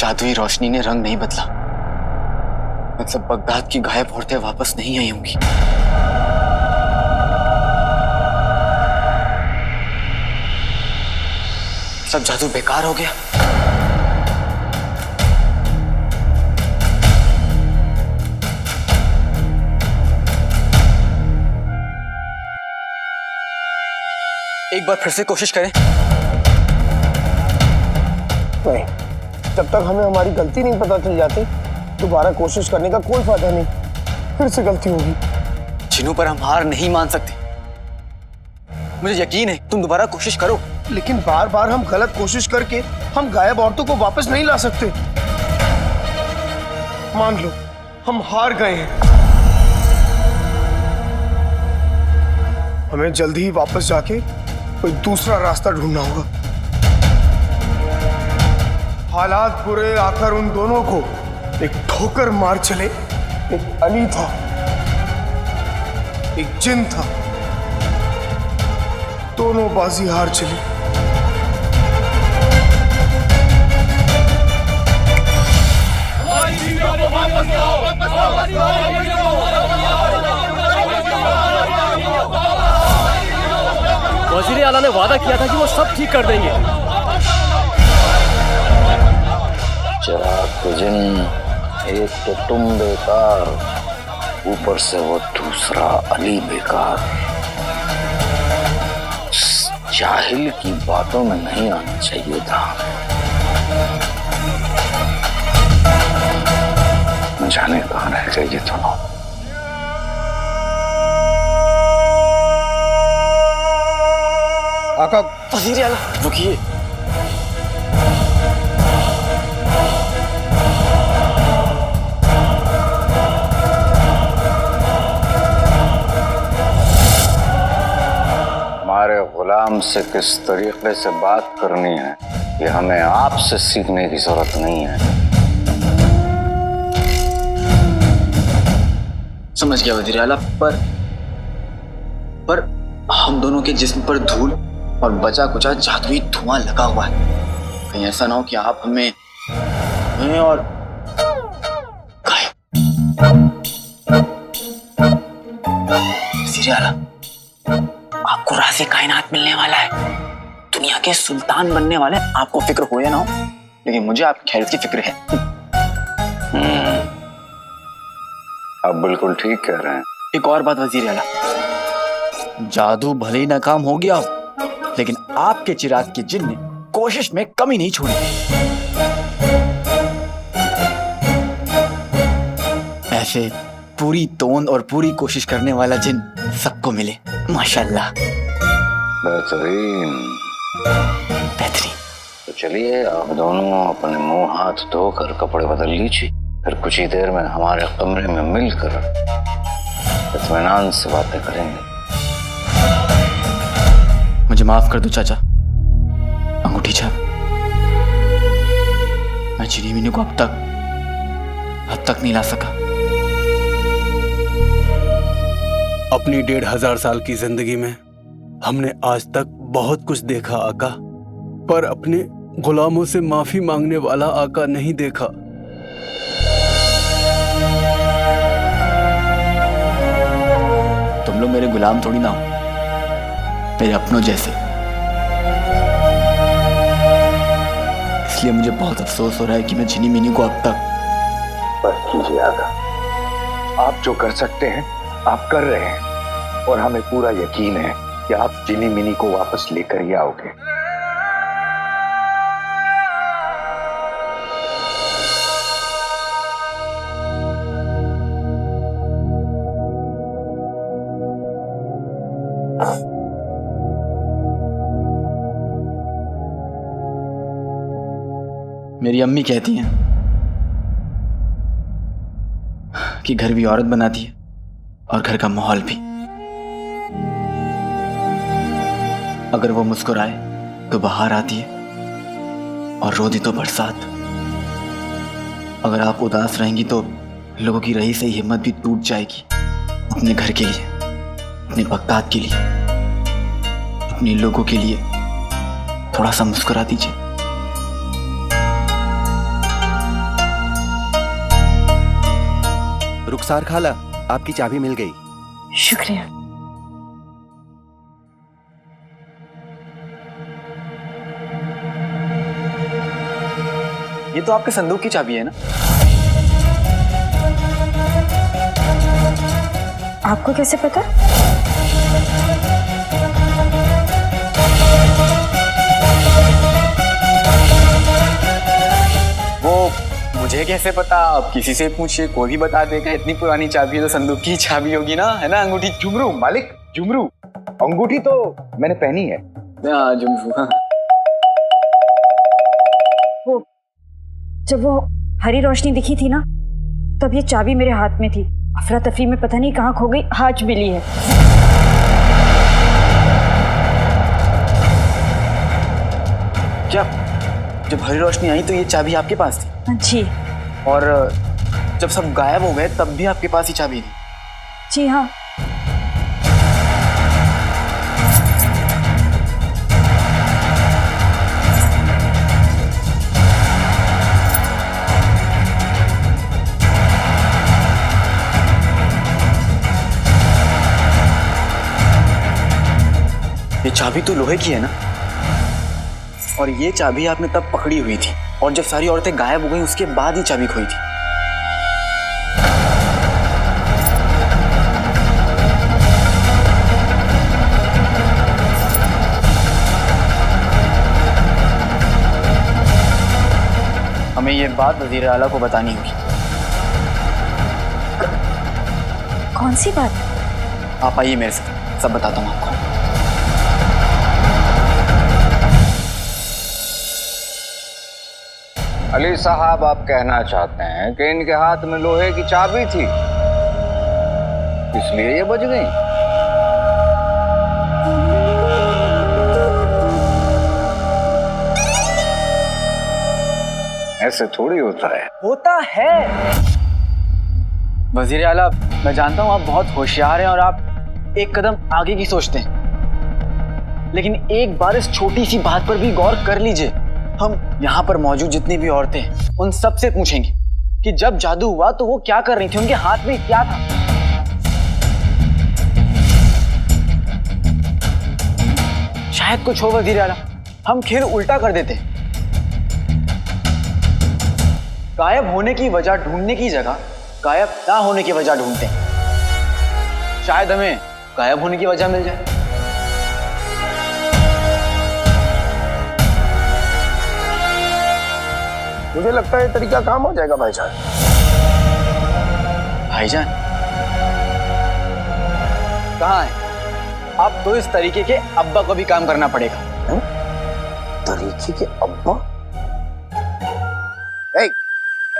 जादुई रोशनी ने रंग नहीं बदला, मतलब बगदाद की गायब औरतें वापस नहीं आई होंगी। सब जादू बेकार हो गया। एक बार फिर से कोशिश करें। नहीं, जब तक हमें हमारी गलती नहीं पता चल जाती दोबारा कोशिश करने का कोई फायदा नहीं। फिर से गलती होगी। चिन्नू पर हम हार नहीं मान सकते। मुझे यकीन है तुम दोबारा कोशिश करो। लेकिन बार बार हम गलत कोशिश करके हम गायब औरतों को वापस नहीं ला सकते। मान लो हम हार गए हैं। हमें जल्दी ही वापस जाके कोई दूसरा रास्ता ढूंढना होगा। हालात बुरे आकर उन दोनों को एक ठोकर मार चले। एक अली था, एक जिन था, दोनों बाजी हार चली। वजीर आला ने वादा किया था कि वो सब ठीक कर देंगे। चिराग जिन, एक तो तुम बेकार, ऊपर से वो दूसरा अली बेकार। जाहिल की बातों में नहीं आना चाहिए था। न जाने कहाँ रह गए ये दोनों। आका, वजीर आला रुकिए। हमारे गुलाम से किस तरीके से बात करनी है ये हमें आपसे सीखने की जरूरत नहीं है। समझ गया वजीर आला, पर हम दोनों के जिस्म पर धूल और बचा कुचा जादुई धुआं लगा हुआ है। कहीं ऐसा ना हो कि आप हमें और वजीर आला, आपको राज़े कायनात मिलने वाला है, दुनिया के सुल्तान बनने वाले। आपको फिक्र हो या ना हो, लेकिन मुझे आपकी खैरियत की फिक्र है। आप बिल्कुल ठीक कह रहे हैं। एक और बात वजीर आला, जादू भले ही नाकाम हो गया हो, लेकिन आपके चिराग के जिन ने कोशिश में कमी नहीं छोड़ी। ऐसे पूरी तोंद और पूरी कोशिश करने वाला जिन सबको मिले, माशाल्लाह। बेहतरीन। तो चलिए आप दोनों अपने मुंह हाथ धोकर कपड़े बदल लीजिए, फिर कुछ ही देर में हमारे कमरे में मिलकर इत्मीनान से बातें करेंगे। मुझे माफ कर दो चाचा, अंगूठी छाप। मैं चिनी मीनू को अब तक नहीं ला सका। अपनी 1500 साल की जिंदगी में हमने आज तक बहुत कुछ देखा आका, पर अपने गुलामों से माफी मांगने वाला आका नहीं देखा। तुम लोग मेरे गुलाम थोड़ी ना हो, मेरे अपनों जैसे। इसलिए मुझे बहुत अफसोस हो रहा है कि मैं चिनी मिनी को अब तक। बस कीजिए आका, आप जो कर सकते हैं आप कर रहे हैं, और हमें पूरा यकीन है कि आप चिनी मिनी को वापस लेकर ही आओगे। मेरी अम्मी कहती हैं कि घर भी औरत बनाती है और घर का माहौल भी। अगर वो मुस्कुराए तो बहार आती है और रो दी तो बरसात। अगर आप उदास रहेंगी तो लोगों की रही से हिम्मत भी टूट जाएगी। अपने घर के लिए, अपने बगदाद के लिए, अपने लोगों के लिए थोड़ा सा मुस्कुरा दीजिए। रुखसार खाला, आपकी चाबी मिल गई। शुक्रिया। ये तो आपके संदूक की चाबी है ना? आपको कैसे पता? वो मुझे कैसे पता? आप किसी से पूछिए, कोई भी बता देगा। इतनी पुरानी चाबी है तो संदूक की चाबी होगी ना, है ना? अंगूठी। झुमरू मालिक, झुमरू। अंगूठी तो मैंने पहनी है। हाँ, झुमरू। हाँ। वो जब वो हरी रोशनी दिखी थी ना, तब ये चाबी मेरे हाथ में थी। अफरा तफरी में पता नहीं कहाँ खो गई, आज मिली है। क्या जब हरी रोशनी आई तो ये चाबी आपके पास थी? जी। और जब सब गायब हो गए तब भी आपके पास ही चाबी थी? जी हाँ। ये चाबी तो लोहे की है ना? और ये चाबी आपने तब पकड़ी हुई थी और जब सारी औरतें गायब हो गई उसके बाद ही चाबी खोई थी। हमें ये बात वजीर आला को बतानी होगी। कौन सी बात? आप आइए मेरे साथ, सब बताता हूँ आपको। अली साहब, आप कहना चाहते हैं कि इनके हाथ में लोहे की चाबी थी, इसलिए ये बच गई? ऐसे थोड़ी होता है। होता है वजीर आला, मैं जानता हूं आप बहुत होशियार हैं और आप एक कदम आगे की सोचते हैं, लेकिन एक बार इस छोटी सी बात पर भी गौर कर लीजिए। हम यहाँ पर मौजूद जितनी भी औरतें हैं उन सब से पूछेंगे कि जब जादू हुआ तो वो क्या कर रही थी, उनके हाथ में क्या था। शायद कुछ हो वजीर आला, हम खेल उल्टा कर देते। गायब होने की वजह ढूंढने की जगह गायब ना होने की वजह ढूंढते हैं। शायद हमें गायब होने की वजह मिल जाए। मुझे लगता है ये तरीका काम हो जाएगा भाईजान। भाईजान कहाँ है? अब तो इस तरीके के अब्बा को भी काम करना पड़ेगा। तरीके के अब्बा?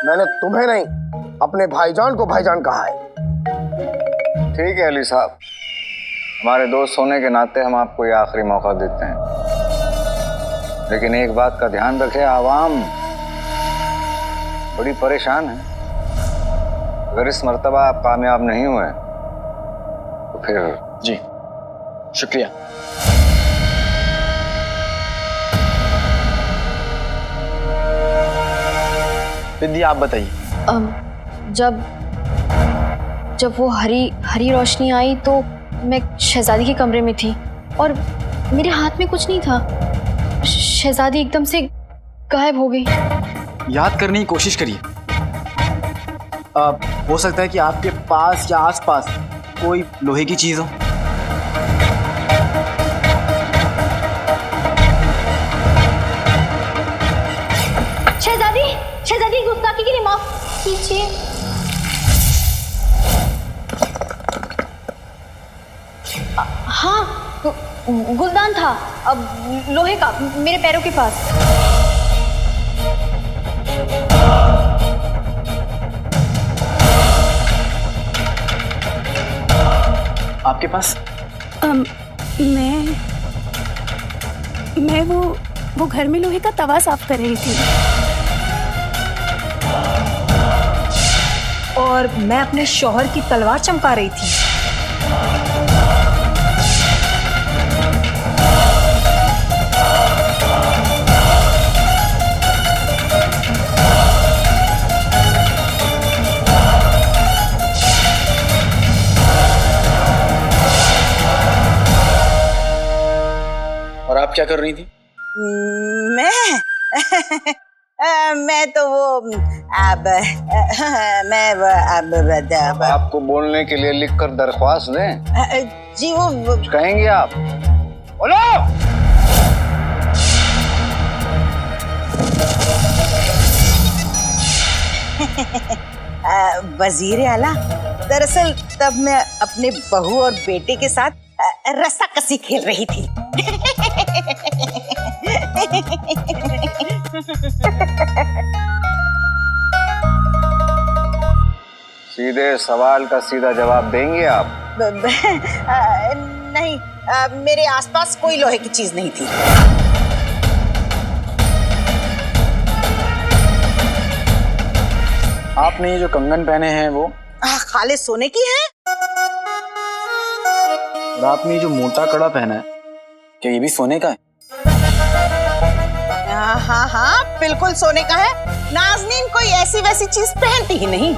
मैंने तुम्हें नहीं, अपने भाईजान को भाईजान कहा है। ठीक है अली साहब, हमारे दोस्त होने के नाते हम आपको ये आखिरी मौका देते हैं, लेकिन एक बात का ध्यान रखें, आवाम बड़ी परेशान है। अगर इस मर्तबा आप कामयाब नहीं हुए तो फिर। जी शुक्रिया। विद्या आप बताइए। जब वो हरी रोशनी आई तो मैं शहजादी के कमरे में थी और मेरे हाथ में कुछ नहीं था। शहजादी एकदम से गायब हो गई। याद करने की कोशिश करिए। हो सकता है कि आपके पास या आसपास कोई लोहे की चीज हो। शहजादी गुस्ताखी के लिए माफ कीजिए। हाँ, गुलदान था, अब लोहे का, मेरे पैरों के पास। आपके पास? मैं वो घर में लोहे का तवा साफ कर रही थी। और मैं अपने शौहर की तलवार चमका रही थी। आप क्या कर रही थी? मैं तो वो अब आपको बोलने के लिए लिखकर दरख्वास्त दें? जी वो कुछ कहेंगे आप? बोलो। वजीर आला, दरअसल तब मैं अपने बहू और बेटे के साथ रस्सा कसी खेल रही थी। सीधे सवाल का सीधा जवाब देंगे आप? नहीं, मेरे आसपास कोई लोहे की चीज नहीं थी। आपने ये जो कंगन पहने हैं वो खाली सोने की है। और आपने ये जो मोटा कड़ा पहना है, क्या ये भी सोने का है? हाँ हाँ, बिल्कुल सोने का है। नाज़नीन कोई ऐसी वैसी चीज पहनती ही नहीं।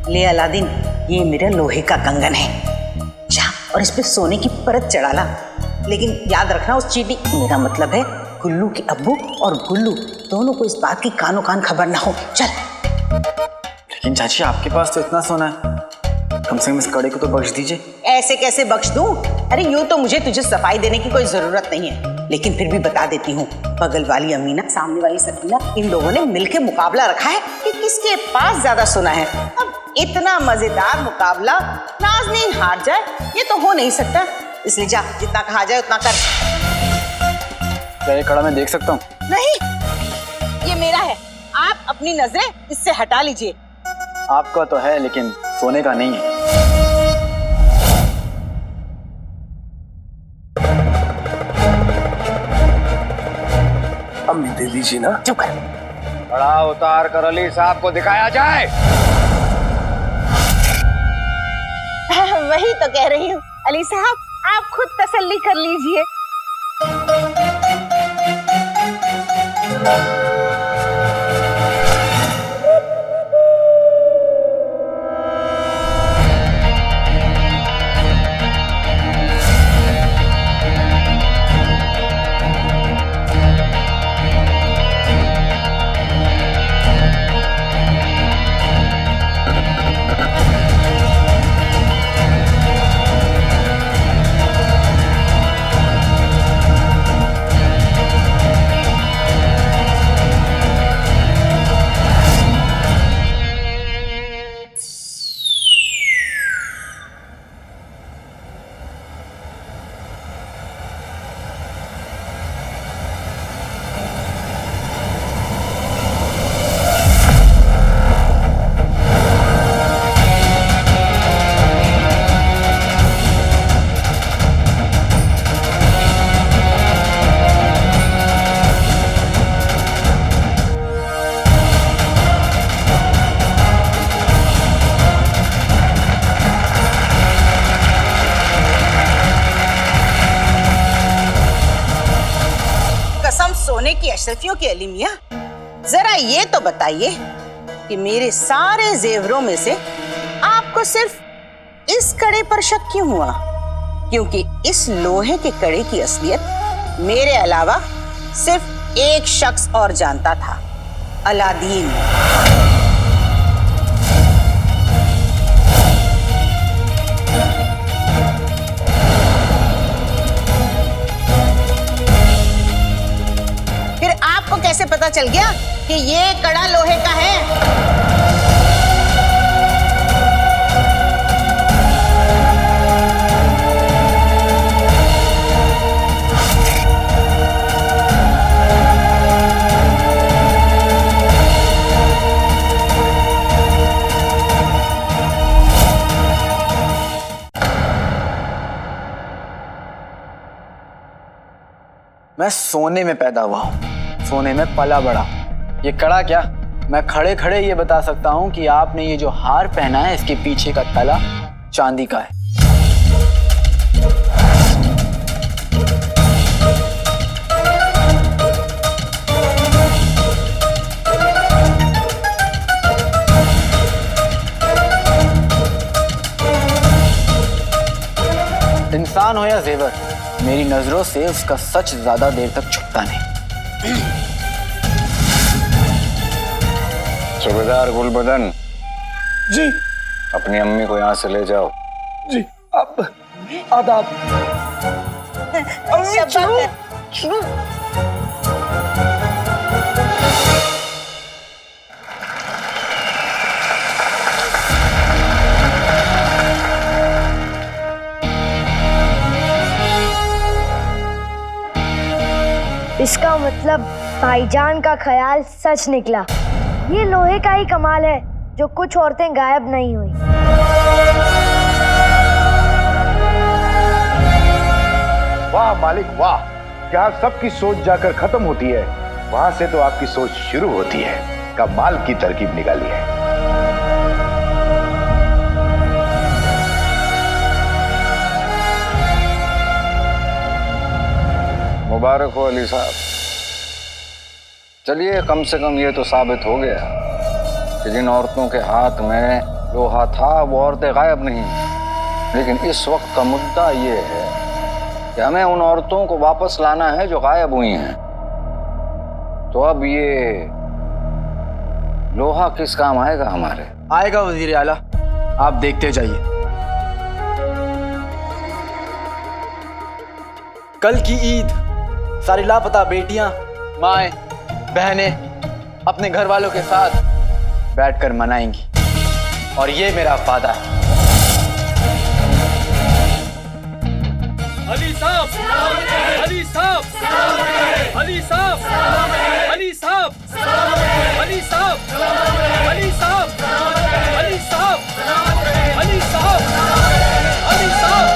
ले अलादीन, ये मेरा लोहे का कंगन है। जा और इस पे सोने की परत चढ़ा ला। लेकिन याद रखना, उस चीटी, मेरा मतलब है गुल्लू के अब्बू और गुल्लू दोनों को इस बात की कानो कान खबर ना हो। चल। लेकिन चाची, आपके पास तो इतना सोना है, कम से कम इस कड़े को तो बख्श दीजिए। ऐसे कैसे बख्श दूं? अरे यूं तो मुझे तुझे सफाई देने की कोई जरूरत नहीं है, लेकिन फिर भी बता देती हूँ। बगल वाली अमीना, सामने वाली सकीना, इन लोगों ने मिलके मुकाबला रखा है कि किसके पास ज्यादा सोना है। अब इतना मजेदार मुकाबला नाज़नीन हार जाए, ये तो हो नहीं सकता। इसलिए जा, जितना कहा जाए उतना कर। क्या ये कड़ा मैं देख सकता हूँ? नहीं, ये मेरा है। आप अपनी नजरें इससे हटा लीजिए। आपका तो है, लेकिन सोने का नहीं है। अम्मी दे दीजिए ना। चुप कर। कड़ा उतार कर अली साहब को दिखाया जाए। वही तो कह रही हूँ अली साहब, आप खुद तसल्ली कर लीजिए। सोने की अशरफियों की अली मियां, जरा ये तो बताइए कि मेरे सारे जेवरों में से आपको सिर्फ इस कड़े पर शक क्यों हुआ? क्योंकि इस लोहे के कड़े की असलियत मेरे अलावा सिर्फ एक शख्स और जानता था, अलादीन। फिर आपको कैसे पता चल गया कि ये कड़ा लोहे का है? मैं सोने में पैदा हुआ हूँ, सोने में पला बड़ा। ये कड़ा क्या, मैं खड़े खड़े ये बता सकता हूँ कि आपने ये जो हार पहना है इसके पीछे का तला चांदी का है। इंसान हो या जेवर, मेरी नजरों से उसका सच ज्यादा देर तक छुपता नहीं। सूबेदार गुलबदन जी अपनी अम्मी को यहाँ से ले जाओ। जी। अब आदाब। अम्मी चलो चलो। इसका मतलब भाईजान का ख्याल सच निकला। ये लोहे का ही कमाल है जो कुछ औरतें गायब नहीं हुई। वाह मालिक वाह, जहाँ सबकी सोच जाकर खत्म होती है वहां से तो आपकी सोच शुरू होती है। कमाल की तरकीब निकाली है। मुबारक हो अली साहब। चलिए कम से कम ये तो साबित हो गया कि जिन औरतों के हाथ में लोहा था वो औरतें गायब नहीं। लेकिन इस वक्त का मुद्दा ये है कि हमें उन औरतों को वापस लाना है जो गायब हुई हैं। तो अब ये लोहा किस काम आएगा हमारे? आएगा वजीर आला, आप देखते जाइए। कल की ईद सारी लापता बेटियां, माएं, बहनें अपने घर वालों के साथ बैठकर मनाएंगी और ये मेरा वादा है। अली साहब, अली साहब, अली साहब, अली साहब, अली साहब, अली साहब, अली साहब, अली साहब, अली साहब।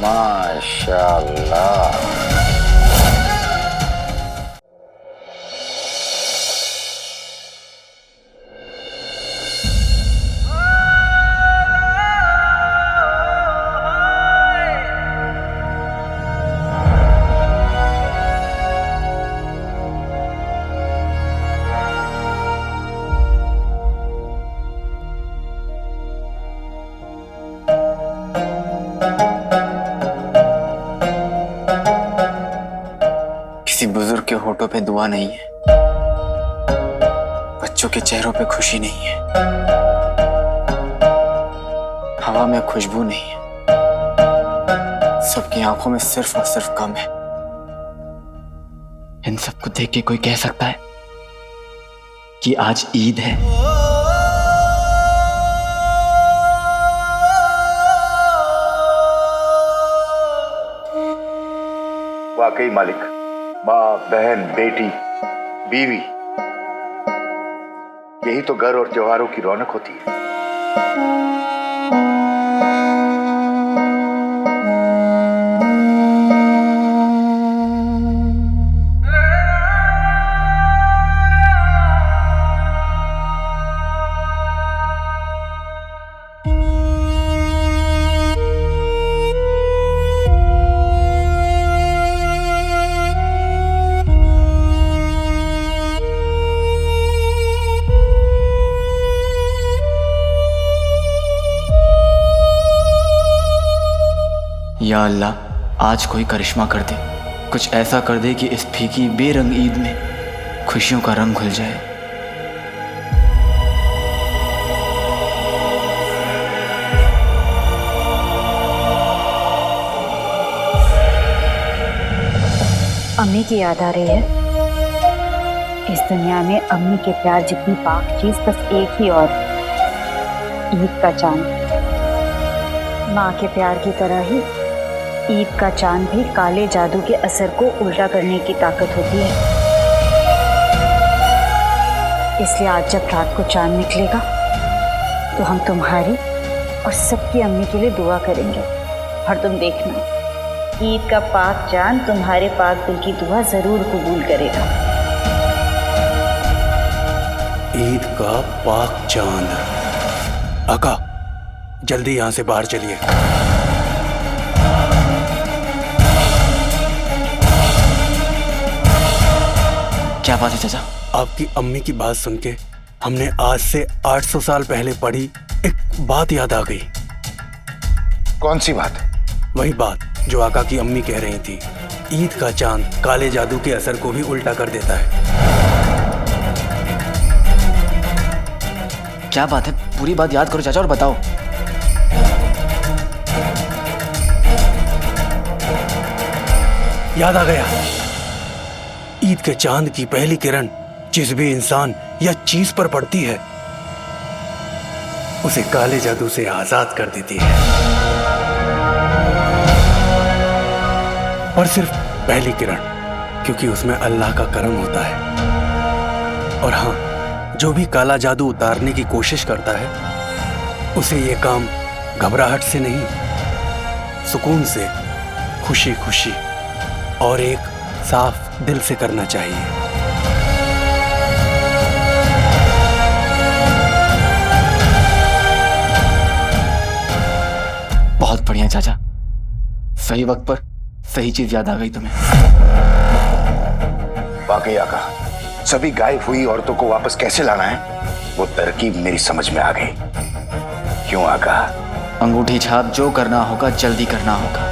माशाअल्लाह। बुजुर्ग के होठों पे दुआ नहीं है, बच्चों के चेहरों पे खुशी नहीं है, हवा में खुशबू नहीं है, सबकी आंखों में सिर्फ और सिर्फ गम है। इन सबको देख के कोई कह सकता है कि आज ईद है? वाकई मालिक, माँ, बहन, बेटी, बीवी, यही तो घर और त्योहारों की रौनक होती है। या अल्लाह, आज कोई करिश्मा कर दे, कुछ ऐसा कर दे कि इस फीकी बेरंग ईद में खुशियों का रंग घुल जाए। अम्मी की याद आ रही है। इस दुनिया में अम्मी के प्यार जितनी पाक चीज बस एक ही और, ईद का चांद। माँ के प्यार की तरह ही ईद का चांद भी काले जादू के असर को उल्टा करने की ताकत होती है। इसलिए आज जब रात को चांद निकलेगा तो हम तुम्हारी और सबकी अम्मी के लिए दुआ करेंगे। और तुम देखना, ईद का पाक चांद तुम्हारे पाक दिल की दुआ जरूर कबूल करेगा। ईद का पाक चांद। आका, जल्दी यहाँ से बाहर चलिए। क्या बात है चाचा? आपकी अम्मी की बात सुन के हमने आज से 800 साल पहले पढ़ी एक बात याद आ गई। कौन सी बात? वही बात जो आका की अम्मी कह रही थी। ईद का चांद काले जादू के असर को भी उल्टा कर देता है। क्या बात है? पूरी बात याद करो चाचा और बताओ। याद आ गया। ईद के चांद की पहली किरण जिस भी इंसान या चीज पर पड़ती है उसे काले जादू से आजाद कर देती है। और सिर्फ पहली किरण, क्योंकि उसमें अल्लाह का करम होता है। और हाँ, जो भी काला जादू उतारने की कोशिश करता है उसे ये काम घबराहट से नहीं, सुकून से, खुशी खुशी और एक साफ दिल से करना चाहिए। बहुत बढ़िया चाचा, सही वक्त पर सही चीज याद आ गई तुम्हें। वाकई आका, सभी गायब हुई औरतों को वापस कैसे लाना है वो तरकीब मेरी समझ में आ गई। क्यों आका? अंगूठी छाप जो करना होगा जल्दी करना होगा।